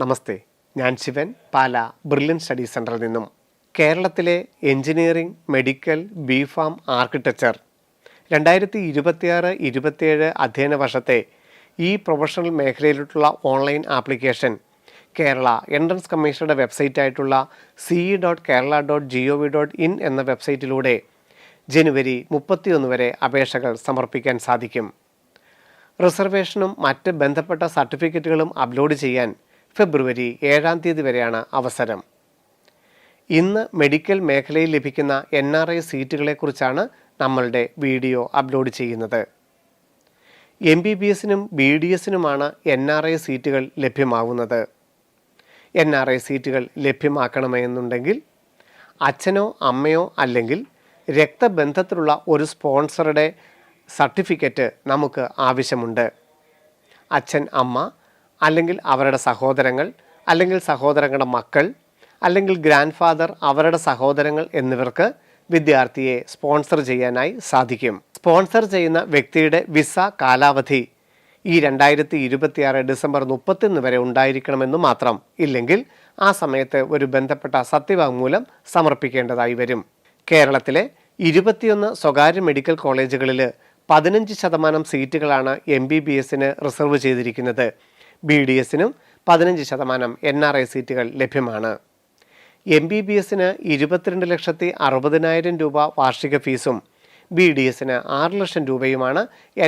നമസ്തേ, ഞാൻ ശിവൻ, പാല brilliant study സെൻറ്ററിൽ നിന്നും. കേരളത്തിലെ എഞ്ചിനീയറിംഗ്, മെഡിക്കൽ, ബിഫാം, ആർക്കിടെക്ചർ 2026-27 അധ്യയന വർഷത്തെ ഈ പ്രൊഫഷണൽ മേഖലയിലോട്ടുള്ള ഓൺലൈൻ ആപ്ലിക്കേഷൻ കേരള എൻട്രൻസ് കമ്മീഷനുടെ വെബ്സൈറ്റായിട്ടുള്ള ce.kerala.gov.in എന്ന വെബ്സൈറ്റിലൂടെ ജനുവരി 31 വരെ അപേക്ഷകൾ സമർപ്പിക്കാൻ സാധിക്കും. റിസർവേഷനും മറ്റ് ബന്ധപ്പെട്ട സർട്ടിഫിക്കറ്റുകളും അപ്ലോഡ് ചെയ്യാൻ ഫെബ്രുവരി 7 വരെയാണ് അവസരം. ഇന്ന് മെഡിക്കൽ മേഖലയിൽ ലഭിക്കുന്ന NRI സീറ്റുകളെക്കുറിച്ചാണ് നമ്മളുടെ വീഡിയോ അപ്ലോഡ് ചെയ്യുന്നത്. MBBSനും BDSനുമാണ് NRI സീറ്റുകൾ ലഭ്യമാവുന്നത്. NRI സീറ്റുകൾ ലഭ്യമാക്കണമെന്നുണ്ടെങ്കിൽ അച്ഛനോ അമ്മയോ അല്ലെങ്കിൽ രക്തബന്ധത്തിലുള്ള ഒരു സ്പോൺസറുടെ സർട്ടിഫിക്കറ്റ് നമുക്ക് ആവശ്യമുണ്ട്. അച്ഛൻ, അമ്മ അല്ലെങ്കിൽ അവരുടെ സഹോദരങ്ങൾ അല്ലെങ്കിൽ സഹോദരങ്ങളുടെ മക്കൾ അല്ലെങ്കിൽ ഗ്രാൻഡ് ഫാദർ, അവരുടെ സഹോദരങ്ങൾ എന്നിവർക്ക് വിദ്യാർത്ഥിയെ സ്പോൺസർ ചെയ്യാനായി സാധിക്കും. സ്പോൺസർ ചെയ്യുന്ന വ്യക്തിയുടെ വിസ കാലാവധി ഈ 2026 ഡിസംബർ 31 വരെ ഉണ്ടായിരിക്കണമെന്ന് മാത്രം. ഇല്ലെങ്കിൽ ആ സമയത്ത് ഒരു ബന്ധപ്പെട്ട സത്യവാങ്മൂലം സമർപ്പിക്കേണ്ടതായി വരും. കേരളത്തിലെ 21 സ്വകാര്യ മെഡിക്കൽ കോളേജുകളിൽ 15% സീറ്റുകളാണ് MBBSന് റിസർവ് ചെയ്തിരിക്കുന്നത്. BDSനും 15% NRI സീറ്റുകൾ ലഭ്യമാണ്. MBBSന് 22,60,60,000 രൂപ വാർഷിക ഫീസും BDSന് 6 ലക്ഷം രൂപയുമാണ്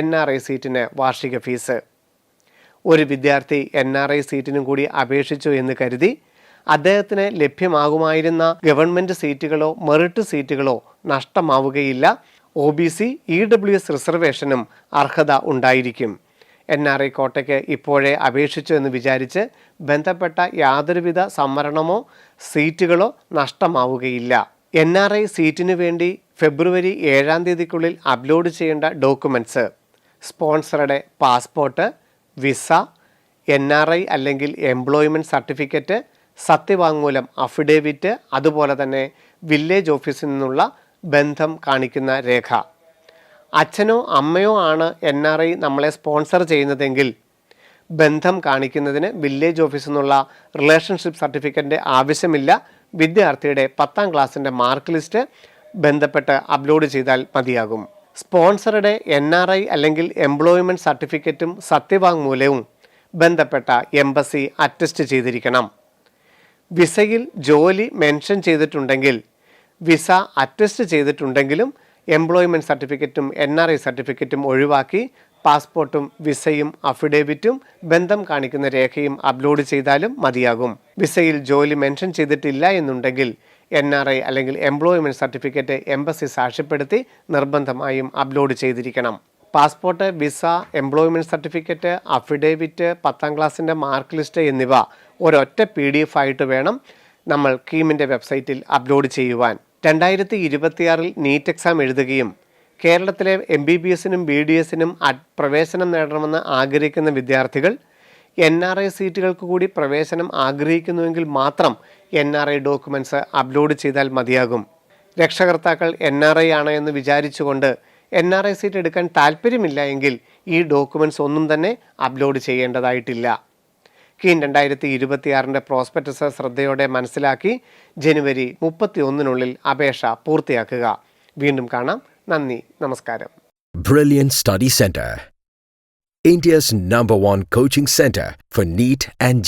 NRI സീറ്റിന് വാർഷിക ഫീസ്. ഒരു വിദ്യാർത്ഥി NRI സീറ്റിനും കൂടി അപേക്ഷിച്ചു എന്ന് കരുതി അദ്ദേഹത്തിന് ലഭ്യമാകുമായിരുന്ന ഗവൺമെൻറ് സീറ്റുകളോ മെറിറ്റ് സീറ്റുകളോ നഷ്ടമാവുകയില്ല. OBC EWS റിസർവേഷനും അർഹത ഉണ്ടായിരിക്കും. NRI കോട്ടയ്ക്ക് ഇപ്പോഴേ അപേക്ഷിച്ചു എന്ന് വിചാരിച്ച് ബന്ധപ്പെട്ട യാതൊരുവിധ സംവരണമോ സീറ്റുകളോ നഷ്ടമാവുകയില്ല. NRI സീറ്റിനു വേണ്ടി ഫെബ്രുവരി 7 അപ്ലോഡ് ചെയ്യേണ്ട ഡോക്യുമെൻറ്റ്സ്: സ്പോൺസറുടെ പാസ്പോർട്ട്, വിസ, NRI അല്ലെങ്കിൽ എംപ്ലോയ്മെൻറ്റ് സർട്ടിഫിക്കറ്റ്, സത്യവാങ്മൂലം അഫിഡേവിറ്റ്, അതുപോലെ തന്നെ വില്ലേജ് ഓഫീസിൽ നിന്നുള്ള ബന്ധം കാണിക്കുന്ന രേഖ. അച്ഛനോ അമ്മയോ ആണ് NRI നമ്മളെ സ്പോൺസർ ചെയ്യുന്നതെങ്കിൽ ബന്ധം കാണിക്കുന്നതിന് വില്ലേജ് ഓഫീസിൽ നിന്നുള്ള റിലേഷൻഷിപ്പ് സർട്ടിഫിക്കറ്റിൻ്റെ ആവശ്യമില്ല. വിദ്യാർത്ഥിയുടെ 10ാം ക്ലാസ്സിൻ്റെ മാർക്ക് ലിസ്റ്റ് ബന്ധപ്പെട്ട് അപ്ലോഡ് ചെയ്താൽ മതിയാകും. സ്പോൺസറുടെ NRI അല്ലെങ്കിൽ എംപ്ലോയ്മെൻറ്റ് സർട്ടിഫിക്കറ്റും സത്യവാങ്മൂലവും ബന്ധപ്പെട്ട എംബസി അറ്റസ്റ്റ് ചെയ്തിരിക്കണം. വിസയിൽ ജോലി മെൻഷൻ ചെയ്തിട്ടുണ്ടെങ്കിൽ വിസ അറ്റസ്റ്റ് ചെയ്തിട്ടുണ്ടെങ്കിലും എംപ്ലോയ്മെൻറ്റ് സർട്ടിഫിക്കറ്റും NRI സർട്ടിഫിക്കറ്റും ഒഴിവാക്കി പാസ്പോർട്ടും വിസയും അഫിഡേവിറ്റും ബന്ധം കാണിക്കുന്ന രേഖയും അപ്ലോഡ് ചെയ്താലും മതിയാകും. വിസയിൽ ജോലി മെൻഷൻ ചെയ്തിട്ടില്ല എന്നുണ്ടെങ്കിൽ NRI അല്ലെങ്കിൽ എംപ്ലോയ്മെൻറ്റ് സർട്ടിഫിക്കറ്റ് എംബസി സാക്ഷ്യപ്പെടുത്തി നിർബന്ധമായും അപ്ലോഡ് ചെയ്തിരിക്കണം. Passport, visa, employment certificate, affidavit, 10ാം ക്ലാസ്സിൻ്റെ മാർക്ക് ലിസ്റ്റ് എന്നിവ ഒരൊറ്റ PDF ആയിട്ട് വേണം നമ്മൾ കീമിൻ്റെ വെബ്സൈറ്റിൽ അപ്ലോഡ് ചെയ്യുവാൻ. 2026 നീറ്റ് എക്സാം എഴുതുകയും കേരളത്തിലെ MBBSനും BDSനും പ്രവേശനം നേടണമെന്ന് ആഗ്രഹിക്കുന്ന വിദ്യാർത്ഥികൾ NRI സീറ്റുകൾക്ക് കൂടി പ്രവേശനം ആഗ്രഹിക്കുന്നുവെങ്കിൽ മാത്രം NRI ഡോക്യുമെൻറ്റ്സ് അപ്ലോഡ് ചെയ്താൽ മതിയാകും. രക്ഷകർത്താക്കൾ NRI ആണ് എന്ന് വിചാരിച്ചുകൊണ്ട് NRI സീറ്റ് എടുക്കാൻ താല്പര്യമില്ല എങ്കിൽ ഈ ഡോക്യുമെൻറ്റ്സ് ഒന്നും തന്നെ അപ്ലോഡ് ചെയ്യേണ്ടതായിട്ടില്ല. കീം 2026 പ്രോസ്പെക്ടസ് ശ്രദ്ധയോടെ മനസ്സിലാക്കി ജനുവരി 31 അപേക്ഷ പൂർത്തിയാക്കുക. വീണ്ടും കാണാം. നന്ദി, നമസ്കാരം. Brilliant Study Center, India's #1 coaching center for NEET and